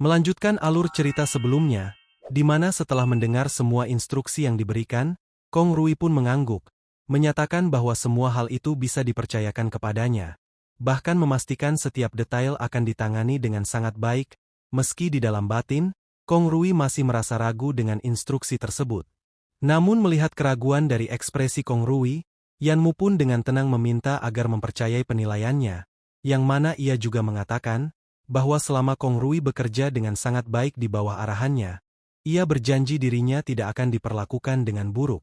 Melanjutkan alur cerita sebelumnya, di mana setelah mendengar semua instruksi yang diberikan, Kong Rui pun mengangguk, menyatakan bahwa semua hal itu bisa dipercayakan kepadanya, bahkan memastikan setiap detail akan ditangani dengan sangat baik, meski di dalam batin, Kong Rui masih merasa ragu dengan instruksi tersebut. Namun melihat keraguan dari ekspresi Kong Rui, Yanmu pun dengan tenang meminta agar mempercayai penilaiannya, yang mana ia juga mengatakan, bahwa selama Kong Rui bekerja dengan sangat baik di bawah arahannya, ia berjanji dirinya tidak akan diperlakukan dengan buruk.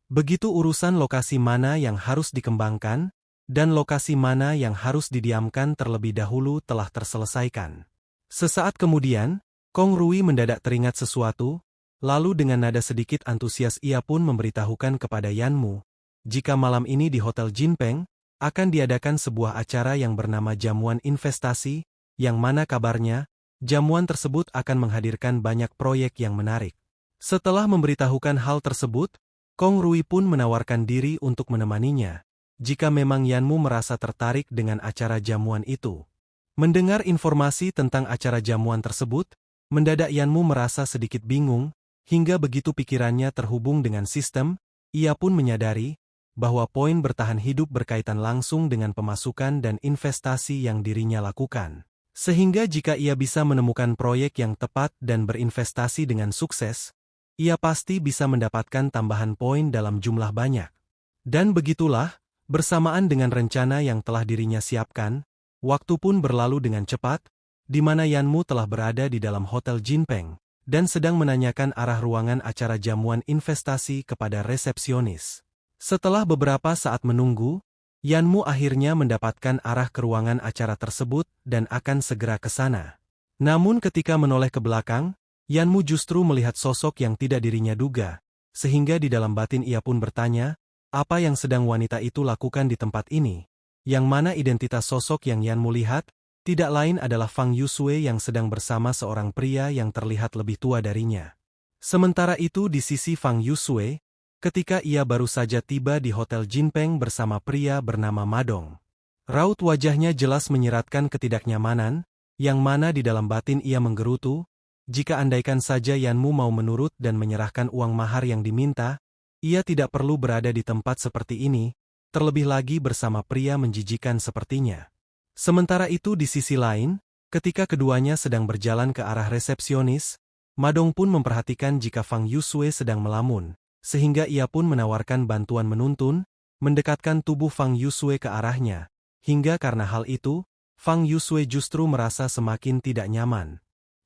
Begitu urusan lokasi mana yang harus dikembangkan, dan lokasi mana yang harus didiamkan terlebih dahulu telah terselesaikan. Sesaat kemudian, Kong Rui mendadak teringat sesuatu, lalu dengan nada sedikit antusias ia pun memberitahukan kepada Yanmu, jika malam ini di Hotel Jinpeng, akan diadakan sebuah acara yang bernama Jamuan Investasi, yang mana kabarnya, jamuan tersebut akan menghadirkan banyak proyek yang menarik. Setelah memberitahukan hal tersebut, Kong Rui pun menawarkan diri untuk menemaninya, jika memang Yanmu merasa tertarik dengan acara jamuan itu. Mendengar informasi tentang acara jamuan tersebut, mendadak Yanmu merasa sedikit bingung, hingga begitu pikirannya terhubung dengan sistem, ia pun menyadari, bahwa poin bertahan hidup berkaitan langsung dengan pemasukan dan investasi yang dirinya lakukan. Sehingga jika ia bisa menemukan proyek yang tepat dan berinvestasi dengan sukses, ia pasti bisa mendapatkan tambahan poin dalam jumlah banyak. Dan begitulah, bersamaan dengan rencana yang telah dirinya siapkan, waktu pun berlalu dengan cepat, di mana Yanmu telah berada di dalam Hotel Jinpeng, dan sedang menanyakan arah ruangan acara jamuan investasi kepada resepsionis. Setelah beberapa saat menunggu, Yanmu akhirnya mendapatkan arah ke ruangan acara tersebut dan akan segera ke sana. Namun ketika menoleh ke belakang, Yanmu justru melihat sosok yang tidak dirinya duga, sehingga di dalam batin ia pun bertanya, apa yang sedang wanita itu lakukan di tempat ini? Yang mana identitas sosok yang Yanmu lihat, tidak lain adalah Fang Yusue yang sedang bersama seorang pria yang terlihat lebih tua darinya. Sementara itu di sisi Fang Yusue, ketika ia baru saja tiba di Hotel Jinpeng bersama pria bernama Madong. Raut wajahnya jelas menyiratkan ketidaknyamanan, yang mana di dalam batin ia menggerutu, jika andaikan saja Yanmu mau menurut dan menyerahkan uang mahar yang diminta, ia tidak perlu berada di tempat seperti ini, terlebih lagi bersama pria menjijikan sepertinya. Sementara itu di sisi lain, ketika keduanya sedang berjalan ke arah resepsionis, Madong pun memperhatikan jika Fang Yusue sedang melamun. Sehingga ia pun menawarkan bantuan menuntun, mendekatkan tubuh Fang Yusue ke arahnya, hingga karena hal itu, Fang Yusue justru merasa semakin tidak nyaman.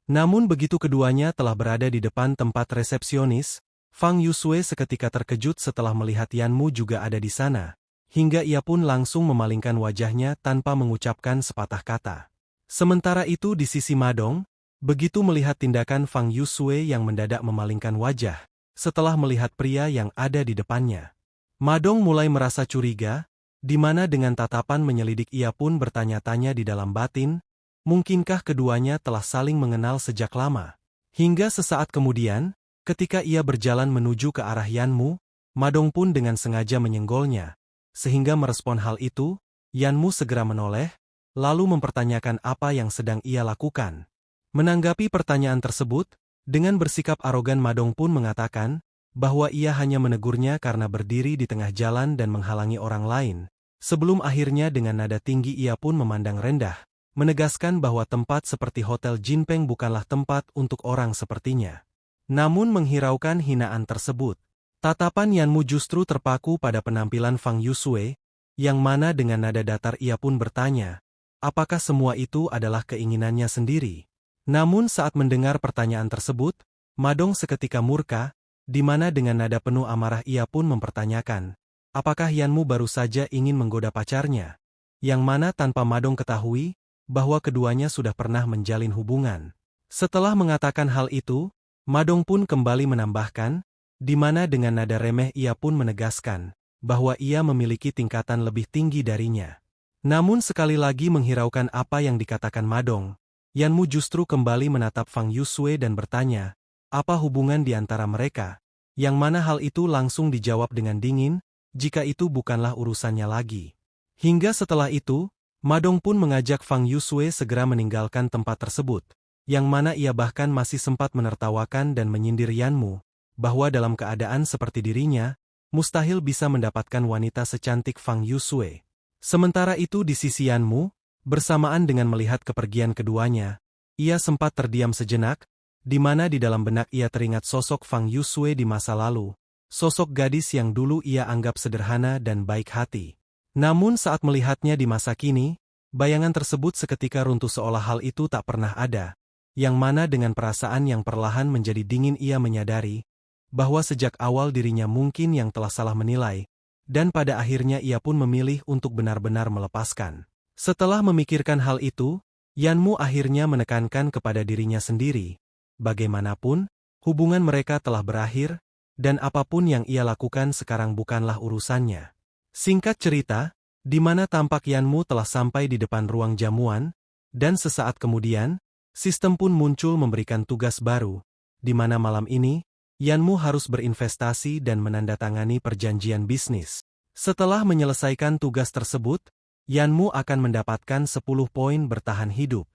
Namun begitu keduanya telah berada di depan tempat resepsionis, Fang Yusue seketika terkejut setelah melihat Yanmu juga ada di sana, hingga ia pun langsung memalingkan wajahnya tanpa mengucapkan sepatah kata. Sementara itu di sisi Madong, begitu melihat tindakan Fang Yusue yang mendadak memalingkan wajah, setelah melihat pria yang ada di depannya, Madong mulai merasa curiga, di mana dengan tatapan menyelidik ia pun bertanya-tanya di dalam batin, mungkinkah keduanya telah saling mengenal sejak lama. Hingga sesaat kemudian, ketika ia berjalan menuju ke arah Yanmu, Madong pun dengan sengaja menyenggolnya, sehingga merespon hal itu, Yanmu segera menoleh, lalu mempertanyakan apa yang sedang ia lakukan. Menanggapi pertanyaan tersebut, dengan bersikap arogan Madong pun mengatakan, bahwa ia hanya menegurnya karena berdiri di tengah jalan dan menghalangi orang lain, sebelum akhirnya dengan nada tinggi ia pun memandang rendah, menegaskan bahwa tempat seperti Hotel Jinpeng bukanlah tempat untuk orang sepertinya. Namun menghiraukan hinaan tersebut, tatapan Yanmu justru terpaku pada penampilan Fang Yusue, yang mana dengan nada datar ia pun bertanya, apakah semua itu adalah keinginannya sendiri? Namun saat mendengar pertanyaan tersebut, Madong seketika murka, di mana dengan nada penuh amarah ia pun mempertanyakan, apakah Yanmu baru saja ingin menggoda pacarnya? Yang mana tanpa Madong ketahui, bahwa keduanya sudah pernah menjalin hubungan. Setelah mengatakan hal itu, Madong pun kembali menambahkan, di mana dengan nada remeh ia pun menegaskan, bahwa ia memiliki tingkatan lebih tinggi darinya. Namun sekali lagi menghiraukan apa yang dikatakan Madong, Yanmu justru kembali menatap Fang Yusue dan bertanya, apa hubungan di antara mereka? Yang mana hal itu langsung dijawab dengan dingin, jika itu bukanlah urusannya lagi. Hingga setelah itu, Madong pun mengajak Fang Yusue segera meninggalkan tempat tersebut, yang mana ia bahkan masih sempat menertawakan dan menyindir Yanmu, bahwa dalam keadaan seperti dirinya, mustahil bisa mendapatkan wanita secantik Fang Yusue. Sementara itu di sisi Yanmu, bersamaan dengan melihat kepergian keduanya, ia sempat terdiam sejenak, di mana di dalam benak ia teringat sosok Fang Yusue di masa lalu, sosok gadis yang dulu ia anggap sederhana dan baik hati. Namun saat melihatnya di masa kini, bayangan tersebut seketika runtuh seolah hal itu tak pernah ada, yang mana dengan perasaan yang perlahan menjadi dingin ia menyadari, bahwa sejak awal dirinya mungkin yang telah salah menilai, dan pada akhirnya ia pun memilih untuk benar-benar melepaskan. Setelah memikirkan hal itu, Yanmu akhirnya menekankan kepada dirinya sendiri, bagaimanapun, hubungan mereka telah berakhir, dan apapun yang ia lakukan sekarang bukanlah urusannya. Singkat cerita, di mana tampak Yanmu telah sampai di depan ruang jamuan, dan sesaat kemudian, sistem pun muncul memberikan tugas baru, di mana malam ini, Yanmu harus berinvestasi dan menandatangani perjanjian bisnis. Setelah menyelesaikan tugas tersebut, Yanmu akan mendapatkan 10 poin bertahan hidup.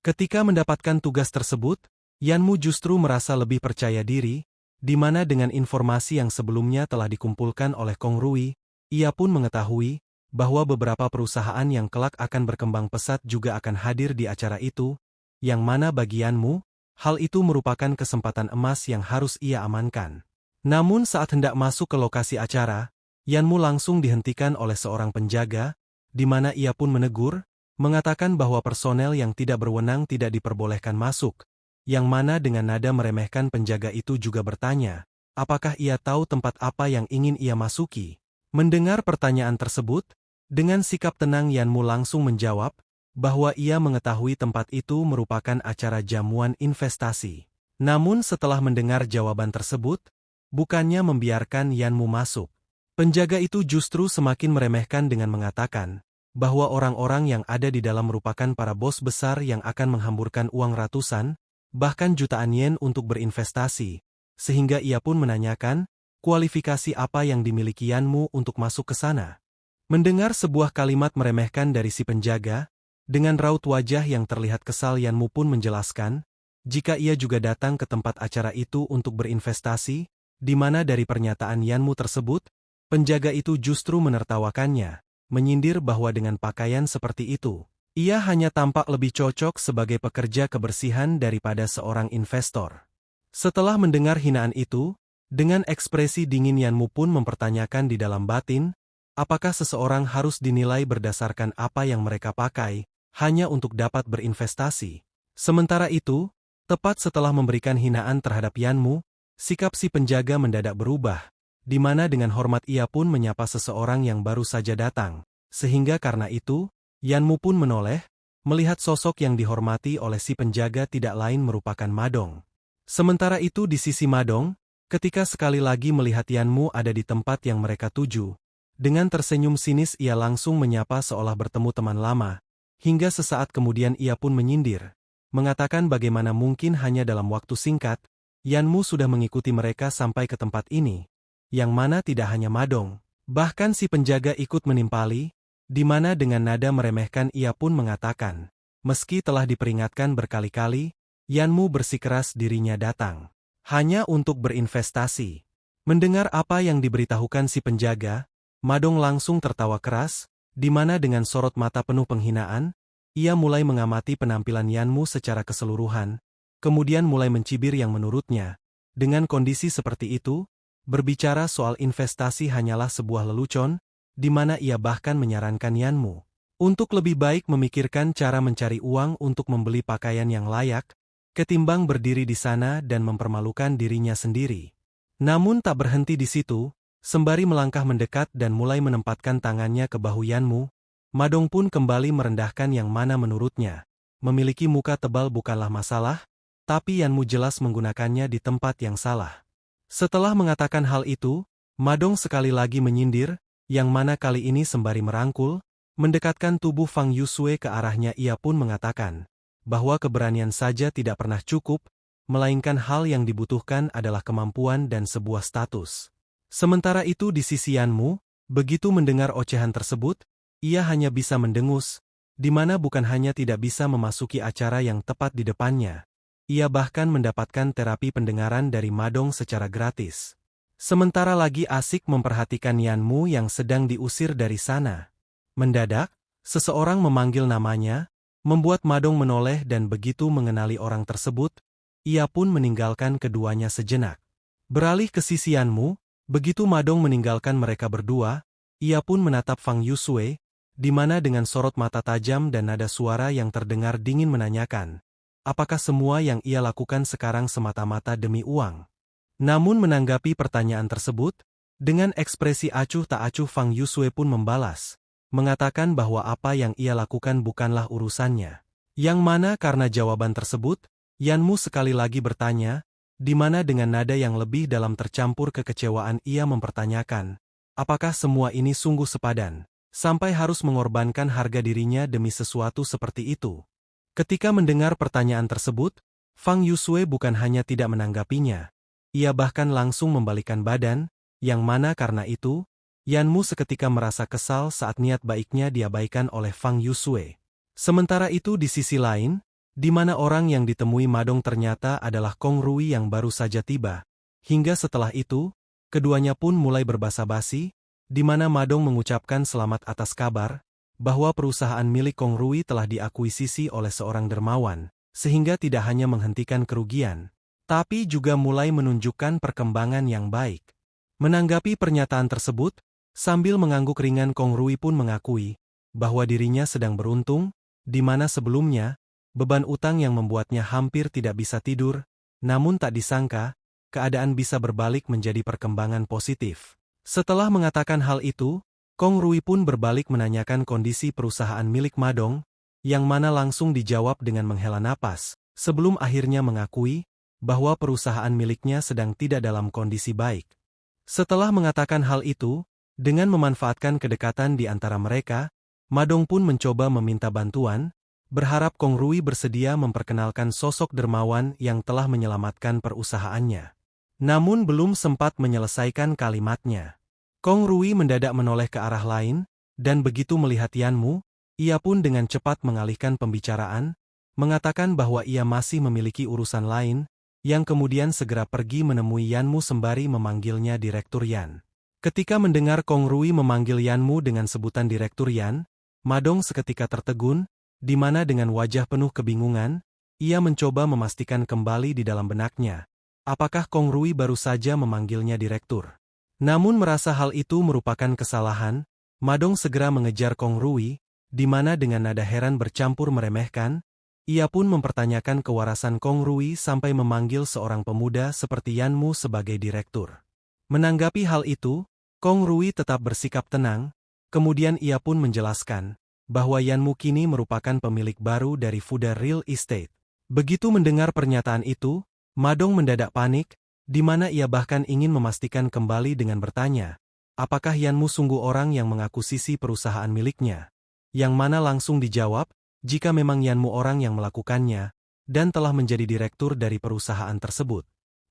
Ketika mendapatkan tugas tersebut, Yanmu justru merasa lebih percaya diri, di mana dengan informasi yang sebelumnya telah dikumpulkan oleh Kong Rui, ia pun mengetahui bahwa beberapa perusahaan yang kelak akan berkembang pesat juga akan hadir di acara itu, yang mana bagi Yanmu, hal itu merupakan kesempatan emas yang harus ia amankan. Namun saat hendak masuk ke lokasi acara, Yanmu langsung dihentikan oleh seorang penjaga, di mana ia pun menegur, mengatakan bahwa personel yang tidak berwenang tidak diperbolehkan masuk, yang mana dengan nada meremehkan penjaga itu juga bertanya, apakah ia tahu tempat apa yang ingin ia masuki? Mendengar pertanyaan tersebut, dengan sikap tenang Yanmu langsung menjawab, bahwa ia mengetahui tempat itu merupakan acara jamuan investasi. Namun setelah mendengar jawaban tersebut, bukannya membiarkan Yanmu masuk. Penjaga itu justru semakin meremehkan dengan mengatakan, bahwa orang-orang yang ada di dalam merupakan para bos besar yang akan menghamburkan uang ratusan, bahkan jutaan yen untuk berinvestasi, sehingga ia pun menanyakan, kualifikasi apa yang dimiliki Yanmu untuk masuk ke sana. Mendengar sebuah kalimat meremehkan dari si penjaga, dengan raut wajah yang terlihat kesal Yanmu pun menjelaskan, jika ia juga datang ke tempat acara itu untuk berinvestasi, di mana dari pernyataan Yanmu tersebut, penjaga itu justru menertawakannya, menyindir bahwa dengan pakaian seperti itu, ia hanya tampak lebih cocok sebagai pekerja kebersihan daripada seorang investor. Setelah mendengar hinaan itu, dengan ekspresi dingin Yanmu pun mempertanyakan di dalam batin, apakah seseorang harus dinilai berdasarkan apa yang mereka pakai, hanya untuk dapat berinvestasi. Sementara itu, tepat setelah memberikan hinaan terhadap Yanmu, sikap si penjaga mendadak berubah, di mana dengan hormat ia pun menyapa seseorang yang baru saja datang, sehingga karena itu, Yanmu pun menoleh, melihat sosok yang dihormati oleh si penjaga tidak lain merupakan Madong. Sementara itu di sisi Madong, ketika sekali lagi melihat Yanmu ada di tempat yang mereka tuju, dengan tersenyum sinis ia langsung menyapa seolah bertemu teman lama, hingga sesaat kemudian ia pun menyindir, mengatakan bagaimana mungkin hanya dalam waktu singkat, Yanmu sudah mengikuti mereka sampai ke tempat ini, yang mana tidak hanya Madong, bahkan si penjaga ikut menimpali, di mana dengan nada meremehkan ia pun mengatakan, meski telah diperingatkan berkali-kali, Yanmu bersikeras dirinya datang, hanya untuk berinvestasi. Mendengar apa yang diberitahukan si penjaga, Madong langsung tertawa keras, di mana dengan sorot mata penuh penghinaan, ia mulai mengamati penampilan Yanmu secara keseluruhan, kemudian mulai mencibir yang menurutnya, dengan kondisi seperti itu, berbicara soal investasi hanyalah sebuah lelucon, di mana ia bahkan menyarankan Yanmu untuk lebih baik memikirkan cara mencari uang untuk membeli pakaian yang layak, ketimbang berdiri di sana dan mempermalukan dirinya sendiri. Namun tak berhenti di situ, sembari melangkah mendekat dan mulai menempatkan tangannya ke bahu Yanmu, Madong pun kembali merendahkan yang mana menurutnya, memiliki muka tebal bukanlah masalah, tapi Yanmu jelas menggunakannya di tempat yang salah. Setelah mengatakan hal itu, Madong sekali lagi menyindir, yang mana kali ini sembari merangkul, mendekatkan tubuh Fang Yusue ke arahnya ia pun mengatakan, bahwa keberanian saja tidak pernah cukup, melainkan hal yang dibutuhkan adalah kemampuan dan sebuah status. Sementara itu di sisi Yanmu, begitu mendengar ocehan tersebut, ia hanya bisa mendengus, di mana bukan hanya tidak bisa memasuki acara yang tepat di depannya, ia bahkan mendapatkan terapi pendengaran dari Madong secara gratis. Sementara lagi asik memperhatikan Yanmu yang sedang diusir dari sana. Mendadak, seseorang memanggil namanya, membuat Madong menoleh dan begitu mengenali orang tersebut, ia pun meninggalkan keduanya sejenak. Beralih ke sisi Yanmu, begitu Madong meninggalkan mereka berdua, ia pun menatap Fang Yusue, di mana dengan sorot mata tajam dan nada suara yang terdengar dingin menanyakan, apakah semua yang ia lakukan sekarang semata-mata demi uang? Namun menanggapi pertanyaan tersebut, dengan ekspresi acuh tak acuh Fang Yusue pun membalas, mengatakan bahwa apa yang ia lakukan bukanlah urusannya. Yang mana karena jawaban tersebut, Yanmu sekali lagi bertanya, di mana dengan nada yang lebih dalam tercampur kekecewaan ia mempertanyakan, apakah semua ini sungguh sepadan, sampai harus mengorbankan harga dirinya demi sesuatu seperti itu? Ketika mendengar pertanyaan tersebut, Fang Yusue bukan hanya tidak menanggapinya, ia bahkan langsung membalikkan badan, yang mana karena itu, Yanmu seketika merasa kesal saat niat baiknya diabaikan oleh Fang Yusue. Sementara itu di sisi lain, di mana orang yang ditemui Madong ternyata adalah Kong Rui yang baru saja tiba. Hingga setelah itu, keduanya pun mulai berbasa-basi, di mana Madong mengucapkan selamat atas kabar, bahwa perusahaan milik Kong Rui telah diakuisisi oleh seorang dermawan, sehingga tidak hanya menghentikan kerugian, tapi juga mulai menunjukkan perkembangan yang baik. Menanggapi pernyataan tersebut, sambil mengangguk ringan Kong Rui pun mengakui, bahwa dirinya sedang beruntung, di mana sebelumnya, beban utang yang membuatnya hampir tidak bisa tidur, namun tak disangka, keadaan bisa berbalik menjadi perkembangan positif. Setelah mengatakan hal itu, Kong Rui pun berbalik menanyakan kondisi perusahaan milik Madong, yang mana langsung dijawab dengan menghela napas, sebelum akhirnya mengakui, bahwa perusahaan miliknya sedang tidak dalam kondisi baik. Setelah mengatakan hal itu, dengan memanfaatkan kedekatan di antara mereka, Madong pun mencoba meminta bantuan, berharap Kong Rui bersedia memperkenalkan sosok dermawan yang telah menyelamatkan perusahaannya. Namun belum sempat menyelesaikan kalimatnya, Kong Rui mendadak menoleh ke arah lain, dan begitu melihat Yanmu, ia pun dengan cepat mengalihkan pembicaraan, mengatakan bahwa ia masih memiliki urusan lain, yang kemudian segera pergi menemui Yanmu sembari memanggilnya Direktur Yan. Ketika mendengar Kong Rui memanggil Yanmu dengan sebutan Direktur Yan, Madong seketika tertegun, di mana dengan wajah penuh kebingungan, ia mencoba memastikan kembali di dalam benaknya, apakah Kong Rui baru saja memanggilnya direktur. Namun merasa hal itu merupakan kesalahan, Madong segera mengejar Kong Rui, di mana dengan nada heran bercampur meremehkan, ia pun mempertanyakan kewarasan Kong Rui sampai memanggil seorang pemuda seperti Yanmu sebagai direktur. Menanggapi hal itu, Kong Rui tetap bersikap tenang, kemudian ia pun menjelaskan, bahwa Yanmu kini merupakan pemilik baru dari Fuda Real Estate. Begitu mendengar pernyataan itu, Madong mendadak panik, di mana ia bahkan ingin memastikan kembali dengan bertanya, apakah Yanmu sungguh orang yang mengakuisisi perusahaan miliknya? Yang mana langsung dijawab, jika memang Yanmu orang yang melakukannya, dan telah menjadi direktur dari perusahaan tersebut.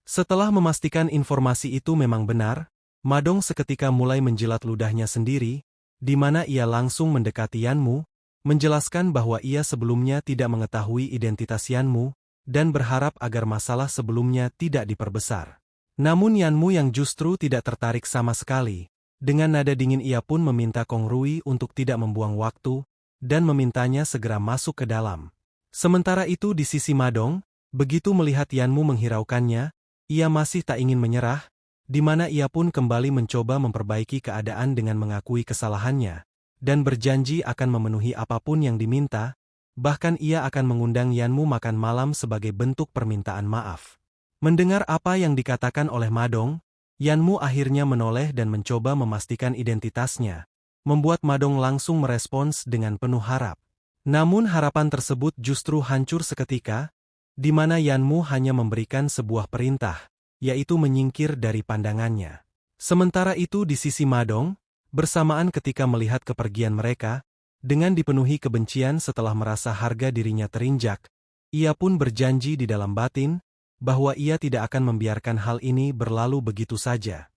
Setelah memastikan informasi itu memang benar, Madong seketika mulai menjilat ludahnya sendiri, di mana ia langsung mendekati Yanmu, menjelaskan bahwa ia sebelumnya tidak mengetahui identitas Yanmu, dan berharap agar masalah sebelumnya tidak diperbesar. Namun Yanmu yang justru tidak tertarik sama sekali, dengan nada dingin ia pun meminta Kong Rui untuk tidak membuang waktu, dan memintanya segera masuk ke dalam. Sementara itu di sisi Madong, begitu melihat Yanmu menghiraukannya, ia masih tak ingin menyerah, di mana ia pun kembali mencoba memperbaiki keadaan dengan mengakui kesalahannya, dan berjanji akan memenuhi apapun yang diminta, bahkan ia akan mengundang Yanmu makan malam sebagai bentuk permintaan maaf. Mendengar apa yang dikatakan oleh Madong, Yanmu akhirnya menoleh dan mencoba memastikan identitasnya, membuat Madong langsung merespons dengan penuh harap. Namun harapan tersebut justru hancur seketika, di mana Yanmu hanya memberikan sebuah perintah, yaitu menyingkir dari pandangannya. Sementara itu di sisi Madong, bersamaan ketika melihat kepergian mereka, dengan dipenuhi kebencian setelah merasa harga dirinya terinjak, ia pun berjanji di dalam batin, bahwa ia tidak akan membiarkan hal ini berlalu begitu saja.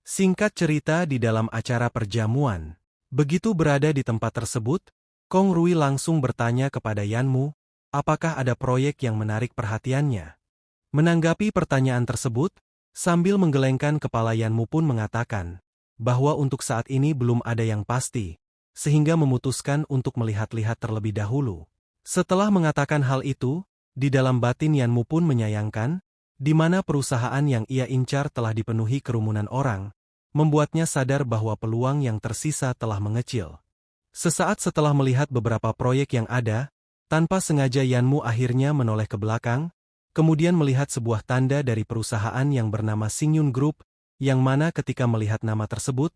Singkat cerita di dalam acara perjamuan, begitu berada di tempat tersebut, Kong Rui langsung bertanya kepada Yanmu, apakah ada proyek yang menarik perhatiannya. Menanggapi pertanyaan tersebut, sambil menggelengkan kepala Yanmu pun mengatakan bahwa untuk saat ini belum ada yang pasti, sehingga memutuskan untuk melihat-lihat terlebih dahulu. Setelah mengatakan hal itu, di dalam batin Yanmu pun menyayangkan, di mana perusahaan yang ia incar telah dipenuhi kerumunan orang, membuatnya sadar bahwa peluang yang tersisa telah mengecil. Sesaat setelah melihat beberapa proyek yang ada, tanpa sengaja Yanmu akhirnya menoleh ke belakang, kemudian melihat sebuah tanda dari perusahaan yang bernama Singyun Group, yang mana ketika melihat nama tersebut,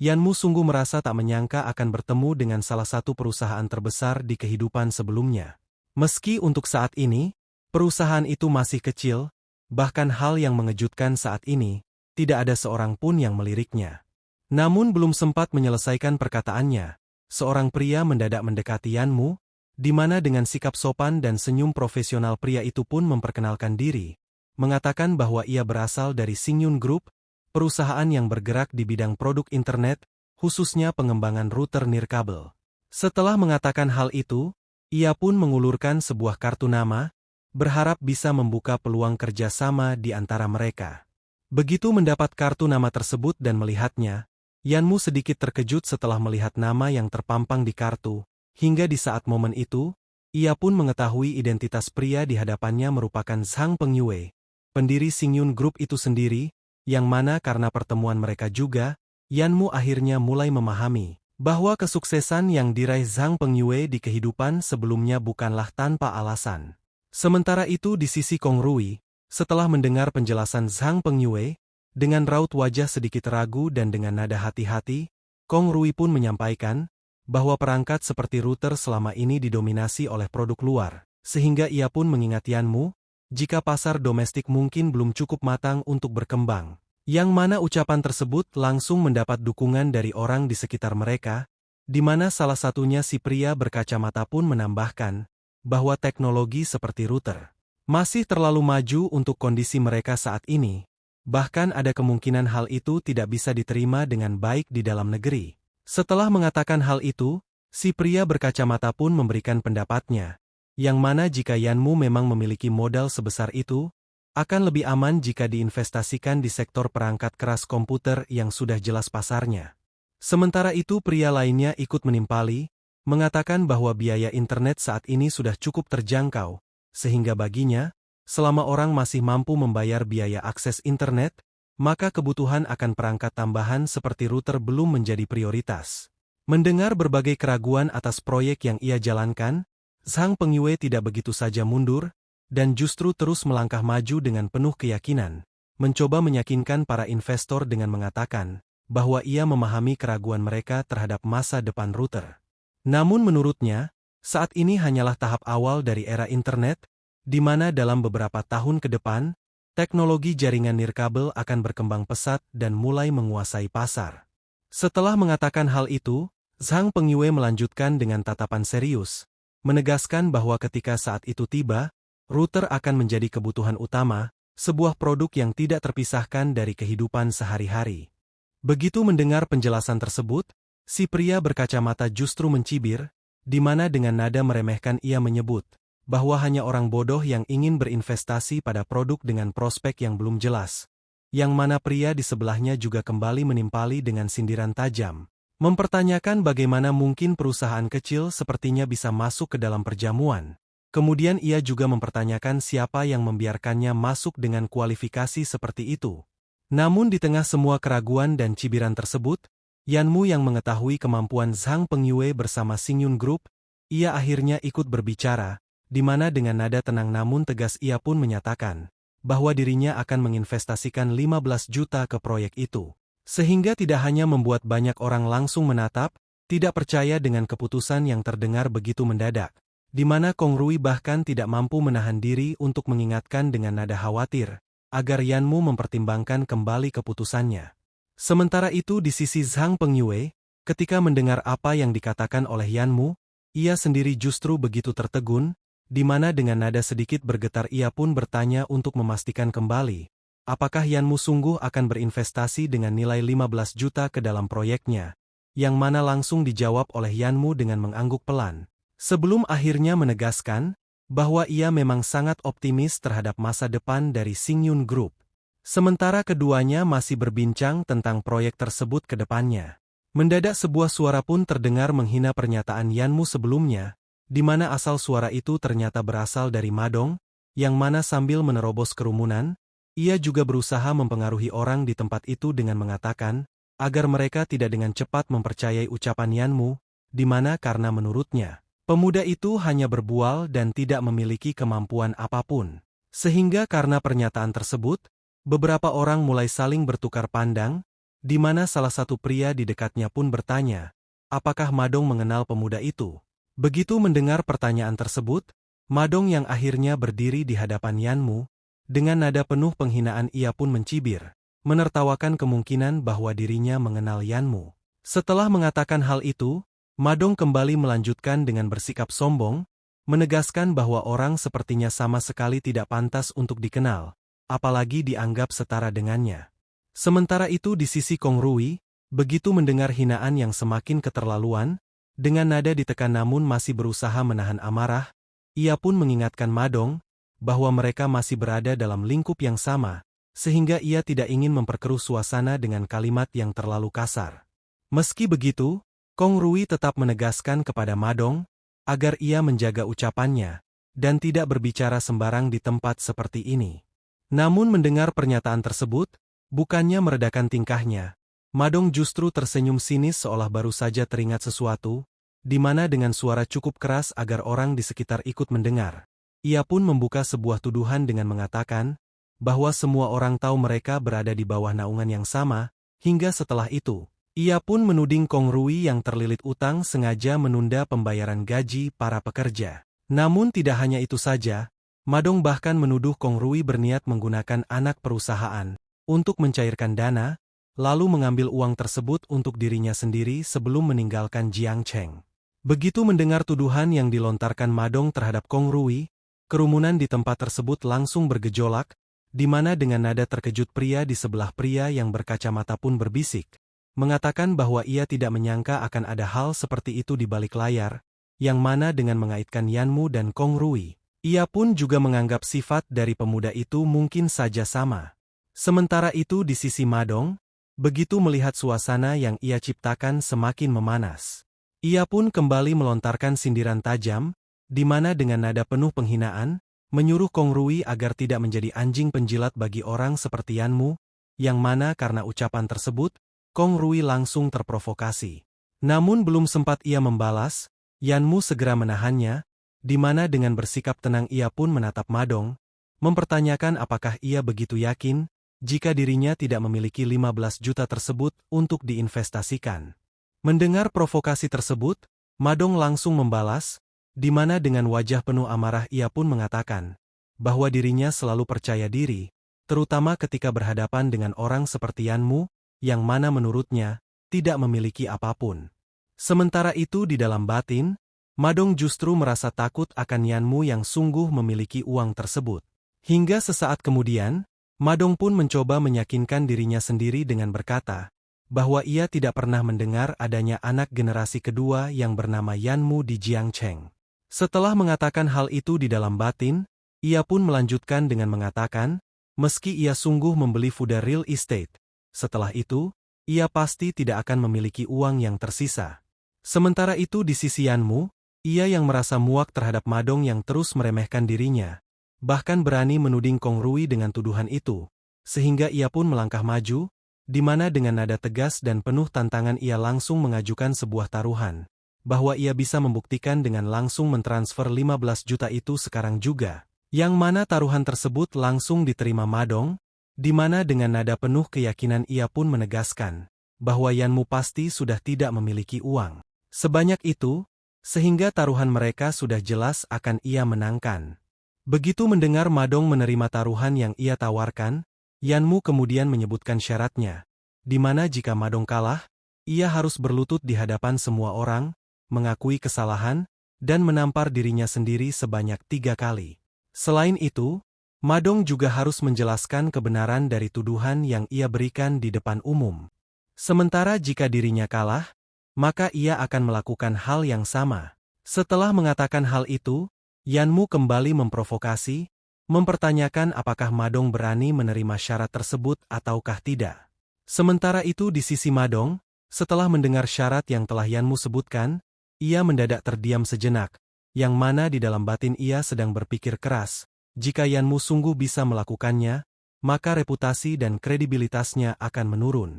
Yanmu sungguh merasa tak menyangka akan bertemu dengan salah satu perusahaan terbesar di kehidupan sebelumnya. Meski untuk saat ini, perusahaan itu masih kecil, bahkan hal yang mengejutkan saat ini, tidak ada seorang pun yang meliriknya. Namun belum sempat menyelesaikan perkataannya, seorang pria mendadak mendekati Yanmu, di mana dengan sikap sopan dan senyum profesional pria itu pun memperkenalkan diri, mengatakan bahwa ia berasal dari Singyun Group, perusahaan yang bergerak di bidang produk internet, khususnya pengembangan router nirkabel. Setelah mengatakan hal itu, ia pun mengulurkan sebuah kartu nama, berharap bisa membuka peluang kerjasama di antara mereka. Begitu mendapat kartu nama tersebut dan melihatnya, Yanmu sedikit terkejut setelah melihat nama yang terpampang di kartu. Hingga di saat momen itu, ia pun mengetahui identitas pria di hadapannya merupakan Zhang Pengyue, pendiri Singyun Group itu sendiri, yang mana karena pertemuan mereka juga, Yanmu akhirnya mulai memahami bahwa kesuksesan yang diraih Zhang Pengyue di kehidupan sebelumnya bukanlah tanpa alasan. Sementara itu di sisi Kong Rui, setelah mendengar penjelasan Zhang Pengyue, dengan raut wajah sedikit ragu dan dengan nada hati-hati, Kong Rui pun menyampaikan bahwa perangkat seperti router selama ini didominasi oleh produk luar, sehingga ia pun mengingat Yanmu, jika pasar domestik mungkin belum cukup matang untuk berkembang, yang mana ucapan tersebut langsung mendapat dukungan dari orang di sekitar mereka, di mana salah satunya si pria berkacamata pun menambahkan bahwa teknologi seperti router masih terlalu maju untuk kondisi mereka saat ini, bahkan ada kemungkinan hal itu tidak bisa diterima dengan baik di dalam negeri. Setelah mengatakan hal itu, si pria berkacamata pun memberikan pendapatnya, yang mana jika Yanmu memang memiliki modal sebesar itu, akan lebih aman jika diinvestasikan di sektor perangkat keras komputer yang sudah jelas pasarnya. Sementara itu pria lainnya ikut menimpali, mengatakan bahwa biaya internet saat ini sudah cukup terjangkau, sehingga baginya, selama orang masih mampu membayar biaya akses internet, maka kebutuhan akan perangkat tambahan seperti router belum menjadi prioritas. Mendengar berbagai keraguan atas proyek yang ia jalankan, Zhang Pengyue tidak begitu saja mundur, dan justru terus melangkah maju dengan penuh keyakinan, mencoba meyakinkan para investor dengan mengatakan bahwa ia memahami keraguan mereka terhadap masa depan router. Namun menurutnya, saat ini hanyalah tahap awal dari era internet, di mana dalam beberapa tahun ke depan, teknologi jaringan nirkabel akan berkembang pesat dan mulai menguasai pasar. Setelah mengatakan hal itu, Zhang Pengyue melanjutkan dengan tatapan serius, menegaskan bahwa ketika saat itu tiba, router akan menjadi kebutuhan utama, sebuah produk yang tidak terpisahkan dari kehidupan sehari-hari. Begitu mendengar penjelasan tersebut, si pria berkacamata justru mencibir, di mana dengan nada meremehkan ia menyebut bahwa hanya orang bodoh yang ingin berinvestasi pada produk dengan prospek yang belum jelas. Yang mana pria di sebelahnya juga kembali menimpali dengan sindiran tajam, mempertanyakan bagaimana mungkin perusahaan kecil sepertinya bisa masuk ke dalam perjamuan. Kemudian ia juga mempertanyakan siapa yang membiarkannya masuk dengan kualifikasi seperti itu. Namun di tengah semua keraguan dan cibiran tersebut, Yanmu yang mengetahui kemampuan Zhang Pengyue bersama Singyun Group, ia akhirnya ikut berbicara, di mana dengan nada tenang namun tegas ia pun menyatakan bahwa dirinya akan menginvestasikan 15 juta ke proyek itu. Sehingga tidak hanya membuat banyak orang langsung menatap, tidak percaya dengan keputusan yang terdengar begitu mendadak, di mana Kong Rui bahkan tidak mampu menahan diri untuk mengingatkan dengan nada khawatir, agar Yanmu mempertimbangkan kembali keputusannya. Sementara itu di sisi Zhang Pengyue, ketika mendengar apa yang dikatakan oleh Yanmu, ia sendiri justru begitu tertegun, di mana dengan nada sedikit bergetar ia pun bertanya untuk memastikan kembali, apakah Yanmu sungguh akan berinvestasi dengan nilai 15 juta ke dalam proyeknya, yang mana langsung dijawab oleh Yanmu dengan mengangguk pelan. Sebelum akhirnya menegaskan bahwa ia memang sangat optimis terhadap masa depan dari Xingyun Group. Sementara keduanya masih berbincang tentang proyek tersebut ke depannya. Mendadak sebuah suara pun terdengar menghina pernyataan Yanmu sebelumnya, di mana asal suara itu ternyata berasal dari Madong, yang mana sambil menerobos kerumunan, ia juga berusaha mempengaruhi orang di tempat itu dengan mengatakan, agar mereka tidak dengan cepat mempercayai ucapan Yanmu, di mana karena menurutnya, pemuda itu hanya berbual dan tidak memiliki kemampuan apapun. Sehingga karena pernyataan tersebut, beberapa orang mulai saling bertukar pandang, di mana salah satu pria di dekatnya pun bertanya, apakah Madong mengenal pemuda itu? Begitu mendengar pertanyaan tersebut, Madong yang akhirnya berdiri di hadapan Yanmu, dengan nada penuh penghinaan ia pun mencibir, menertawakan kemungkinan bahwa dirinya mengenal Yanmu. Setelah mengatakan hal itu, Madong kembali melanjutkan dengan bersikap sombong, menegaskan bahwa orang sepertinya sama sekali tidak pantas untuk dikenal, apalagi dianggap setara dengannya. Sementara itu di sisi Kong Rui, begitu mendengar hinaan yang semakin keterlaluan, dengan nada ditekan namun masih berusaha menahan amarah, ia pun mengingatkan Madong, bahwa mereka masih berada dalam lingkup yang sama, sehingga ia tidak ingin memperkeruh suasana dengan kalimat yang terlalu kasar. Meski begitu, Kong Rui tetap menegaskan kepada Madong, agar ia menjaga ucapannya, dan tidak berbicara sembarang di tempat seperti ini. Namun mendengar pernyataan tersebut, bukannya meredakan tingkahnya, Madong justru tersenyum sinis seolah baru saja teringat sesuatu, di mana dengan suara cukup keras agar orang di sekitar ikut mendengar. Ia pun membuka sebuah tuduhan dengan mengatakan, bahwa semua orang tahu mereka berada di bawah naungan yang sama, hingga setelah itu, ia pun menuding Kong Rui yang terlilit utang sengaja menunda pembayaran gaji para pekerja. Namun tidak hanya itu saja, Madong bahkan menuduh Kong Rui berniat menggunakan anak perusahaan untuk mencairkan dana, lalu mengambil uang tersebut untuk dirinya sendiri sebelum meninggalkan Jiangcheng. Begitu mendengar tuduhan yang dilontarkan Madong terhadap Kong Rui, kerumunan di tempat tersebut langsung bergejolak, di mana dengan nada terkejut pria di sebelah pria yang berkacamata pun berbisik, mengatakan bahwa ia tidak menyangka akan ada hal seperti itu di balik layar, yang mana dengan mengaitkan Yanmu dan Kong Rui, ia pun juga menganggap sifat dari pemuda itu mungkin saja sama. Sementara itu di sisi Madong, begitu melihat suasana yang ia ciptakan semakin memanas, ia pun kembali melontarkan sindiran tajam, di mana dengan nada penuh penghinaan, menyuruh Kong Rui agar tidak menjadi anjing penjilat bagi orang seperti Yanmu, yang mana karena ucapan tersebut, Kong Rui langsung terprovokasi. Namun belum sempat ia membalas, Yanmu segera menahannya, di mana dengan bersikap tenang ia pun menatap Madong, mempertanyakan apakah ia begitu yakin, jika dirinya tidak memiliki 15 juta tersebut untuk diinvestasikan. Mendengar provokasi tersebut, Madong langsung membalas, di mana dengan wajah penuh amarah ia pun mengatakan, bahwa dirinya selalu percaya diri, terutama ketika berhadapan dengan orang seperti Yanmu, yang mana menurutnya, tidak memiliki apapun. Sementara itu di dalam batin, Madong justru merasa takut akan Yanmu yang sungguh memiliki uang tersebut. Hingga sesaat kemudian, Madong pun mencoba meyakinkan dirinya sendiri dengan berkata, bahwa ia tidak pernah mendengar adanya anak generasi kedua yang bernama Yanmu di Jiangcheng. Setelah mengatakan hal itu di dalam batin, ia pun melanjutkan dengan mengatakan, meski ia sungguh membeli Fuda Real Estate, setelah itu, ia pasti tidak akan memiliki uang yang tersisa. Sementara itu di sisi Yanmu, ia yang merasa muak terhadap Madong yang terus meremehkan dirinya, bahkan berani menuding Kong Rui dengan tuduhan itu, sehingga ia pun melangkah maju, di mana dengan nada tegas dan penuh tantangan ia langsung mengajukan sebuah taruhan, bahwa ia bisa membuktikan dengan langsung mentransfer 15 juta itu sekarang juga, yang mana taruhan tersebut langsung diterima Madong, di mana dengan nada penuh keyakinan ia pun menegaskan, bahwa Yanmu pasti sudah tidak memiliki uang sebanyak itu, sehingga taruhan mereka sudah jelas akan ia menangkan. Begitu mendengar Madong menerima taruhan yang ia tawarkan, Yanmu kemudian menyebutkan syaratnya, di mana jika Madong kalah, ia harus berlutut di hadapan semua orang, mengakui kesalahan, dan menampar dirinya sendiri sebanyak 3 kali. Selain itu, Madong juga harus menjelaskan kebenaran dari tuduhan yang ia berikan di depan umum. Sementara jika dirinya kalah, maka ia akan melakukan hal yang sama. Setelah mengatakan hal itu, Yanmu kembali memprovokasi, mempertanyakan apakah Madong berani menerima syarat tersebut ataukah tidak. Sementara itu di sisi Madong, setelah mendengar syarat yang telah Yanmu sebutkan, ia mendadak terdiam sejenak, yang mana di dalam batin ia sedang berpikir keras, jika Yanmu sungguh bisa melakukannya, maka reputasi dan kredibilitasnya akan menurun.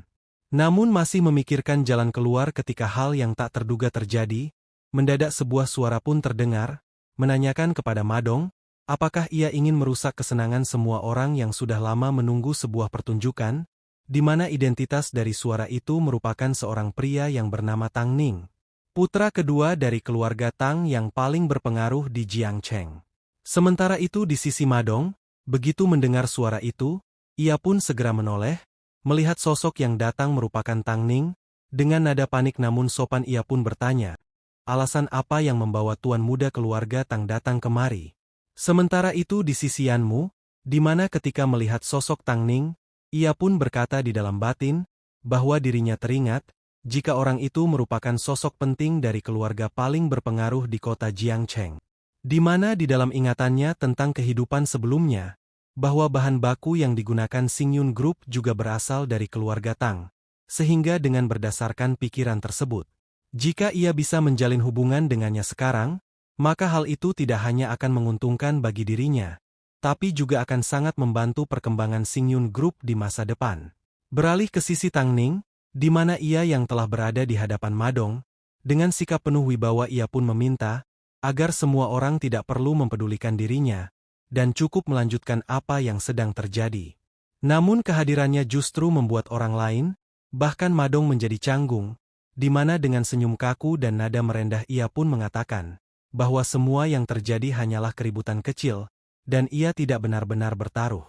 Namun masih memikirkan jalan keluar ketika hal yang tak terduga terjadi, mendadak sebuah suara pun terdengar, menanyakan kepada Madong, apakah ia ingin merusak kesenangan semua orang yang sudah lama menunggu sebuah pertunjukan, di mana identitas dari suara itu merupakan seorang pria yang bernama Tang Ning, putra kedua dari keluarga Tang yang paling berpengaruh di Jiangcheng. Sementara itu di sisi Madong, begitu mendengar suara itu, ia pun segera menoleh, melihat sosok yang datang merupakan Tang Ning, dengan nada panik namun sopan ia pun bertanya, alasan apa yang membawa tuan muda keluarga Tang datang kemari? Sementara itu di sisi Yanmu, di mana ketika melihat sosok Tang Ning, ia pun berkata di dalam batin, bahwa dirinya teringat, jika orang itu merupakan sosok penting dari keluarga paling berpengaruh di kota Jiangcheng. Di mana di dalam ingatannya tentang kehidupan sebelumnya, bahwa bahan baku yang digunakan Xingyun Group juga berasal dari keluarga Tang, sehingga dengan berdasarkan pikiran tersebut, jika ia bisa menjalin hubungan dengannya sekarang, maka hal itu tidak hanya akan menguntungkan bagi dirinya, tapi juga akan sangat membantu perkembangan Xingyun Group di masa depan. Beralih ke sisi Tang Ning, di mana ia yang telah berada di hadapan Madong, dengan sikap penuh wibawa ia pun meminta, agar semua orang tidak perlu mempedulikan dirinya, dan cukup melanjutkan apa yang sedang terjadi. Namun kehadirannya justru membuat orang lain, bahkan Madong menjadi canggung, di mana dengan senyum kaku dan nada merendah ia pun mengatakan, bahwa semua yang terjadi hanyalah keributan kecil, dan ia tidak benar-benar bertaruh.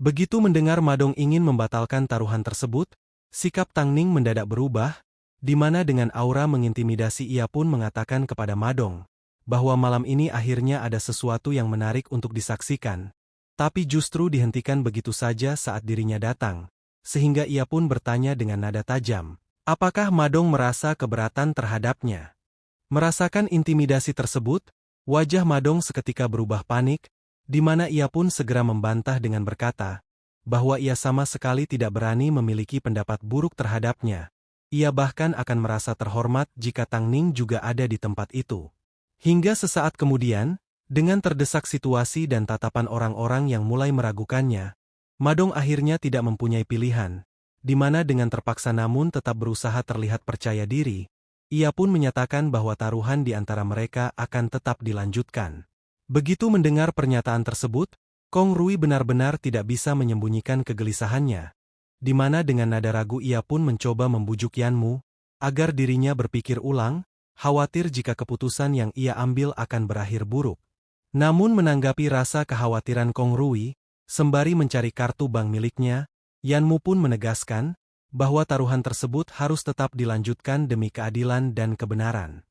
Begitu mendengar Madong ingin membatalkan taruhan tersebut, sikap Tang Ning mendadak berubah, di mana dengan aura mengintimidasi ia pun mengatakan kepada Madong, bahwa malam ini akhirnya ada sesuatu yang menarik untuk disaksikan, tapi justru dihentikan begitu saja saat dirinya datang, sehingga ia pun bertanya dengan nada tajam, apakah Madong merasa keberatan terhadapnya? Merasakan intimidasi tersebut, wajah Madong seketika berubah panik, di mana ia pun segera membantah dengan berkata, bahwa ia sama sekali tidak berani memiliki pendapat buruk terhadapnya. Ia bahkan akan merasa terhormat jika Tang Ning juga ada di tempat itu. Hingga sesaat kemudian, dengan terdesak situasi dan tatapan orang-orang yang mulai meragukannya, Madong akhirnya tidak mempunyai pilihan, di mana dengan terpaksa namun tetap berusaha terlihat percaya diri, ia pun menyatakan bahwa taruhan di antara mereka akan tetap dilanjutkan. Begitu mendengar pernyataan tersebut, Kong Rui benar-benar tidak bisa menyembunyikan kegelisahannya, di mana dengan nada ragu ia pun mencoba membujuk Yanmu, agar dirinya berpikir ulang, khawatir jika keputusan yang ia ambil akan berakhir buruk. Namun menanggapi rasa kekhawatiran Kong Rui, sembari mencari kartu bank miliknya, Yanmu pun menegaskan, bahwa taruhan tersebut harus tetap dilanjutkan demi keadilan dan kebenaran.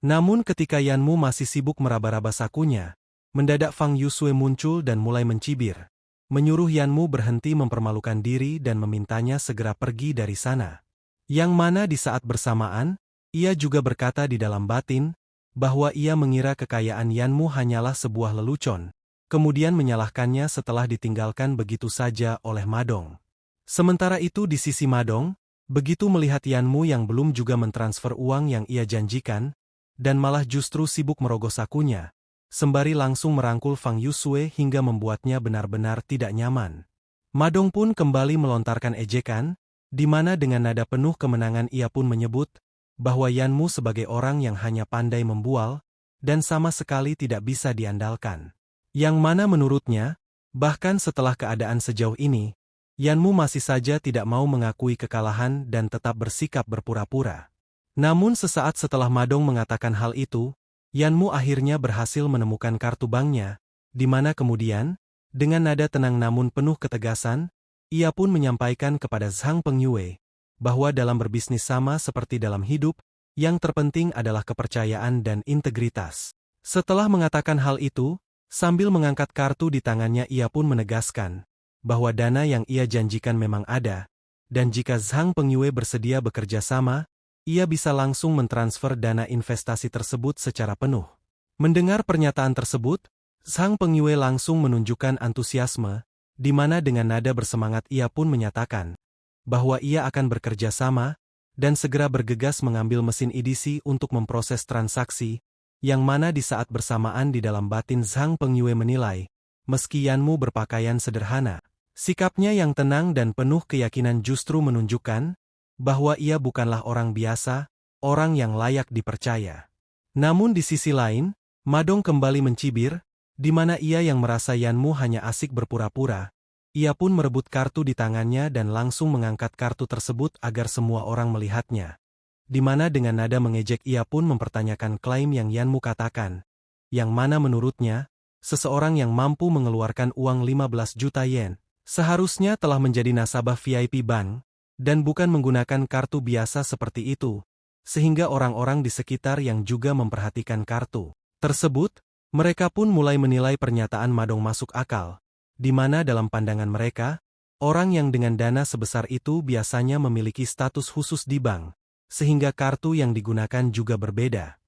Namun ketika Yanmu masih sibuk meraba-raba sakunya, mendadak Fang Yusue muncul dan mulai mencibir, menyuruh Yanmu berhenti mempermalukan diri dan memintanya segera pergi dari sana. Yang mana di saat bersamaan, ia juga berkata di dalam batin, bahwa ia mengira kekayaan Yanmu hanyalah sebuah lelucon, kemudian menyalahkannya setelah ditinggalkan begitu saja oleh Madong. Sementara itu di sisi Madong, begitu melihat Yanmu yang belum juga mentransfer uang yang ia janjikan, dan malah justru sibuk merogoh sakunya, sembari langsung merangkul Fang Yusue hingga membuatnya benar-benar tidak nyaman. Madong pun kembali melontarkan ejekan, di mana dengan nada penuh kemenangan ia pun menyebut, bahwa Yanmu sebagai orang yang hanya pandai membual, dan sama sekali tidak bisa diandalkan. Yang mana menurutnya, bahkan setelah keadaan sejauh ini, Yanmu masih saja tidak mau mengakui kekalahan dan tetap bersikap berpura-pura. Namun sesaat setelah Madong mengatakan hal itu, Yanmu akhirnya berhasil menemukan kartu banknya, di mana kemudian, dengan nada tenang namun penuh ketegasan, ia pun menyampaikan kepada Zhang Pengyue, bahwa dalam berbisnis sama seperti dalam hidup, yang terpenting adalah kepercayaan dan integritas. Setelah mengatakan hal itu, sambil mengangkat kartu di tangannya ia pun menegaskan, bahwa dana yang ia janjikan memang ada, dan jika Zhang Pengyue bersedia bekerja sama, ia bisa langsung mentransfer dana investasi tersebut secara penuh. Mendengar pernyataan tersebut, sang pengyue langsung menunjukkan antusiasme, di mana dengan nada bersemangat ia pun menyatakan bahwa ia akan bekerja sama dan segera bergegas mengambil mesin edisi untuk memproses transaksi, yang mana di saat bersamaan di dalam batin sang pengyue menilai, meski Yanmu berpakaian sederhana, sikapnya yang tenang dan penuh keyakinan justru menunjukkan bahwa ia bukanlah orang biasa, orang yang layak dipercaya. Namun di sisi lain, Madong kembali mencibir, di mana ia yang merasa Yanmu hanya asik berpura-pura. Ia pun merebut kartu di tangannya dan langsung mengangkat kartu tersebut agar semua orang melihatnya. Di mana dengan nada mengejek ia pun mempertanyakan klaim yang Yanmu katakan, yang mana menurutnya, seseorang yang mampu mengeluarkan uang 15 juta yen, seharusnya telah menjadi nasabah VIP bank, dan bukan menggunakan kartu biasa seperti itu, sehingga orang-orang di sekitar yang juga memperhatikan kartu tersebut, mereka pun mulai menilai pernyataan Madong masuk akal, di mana dalam pandangan mereka, orang yang dengan dana sebesar itu biasanya memiliki status khusus di bank, sehingga kartu yang digunakan juga berbeda.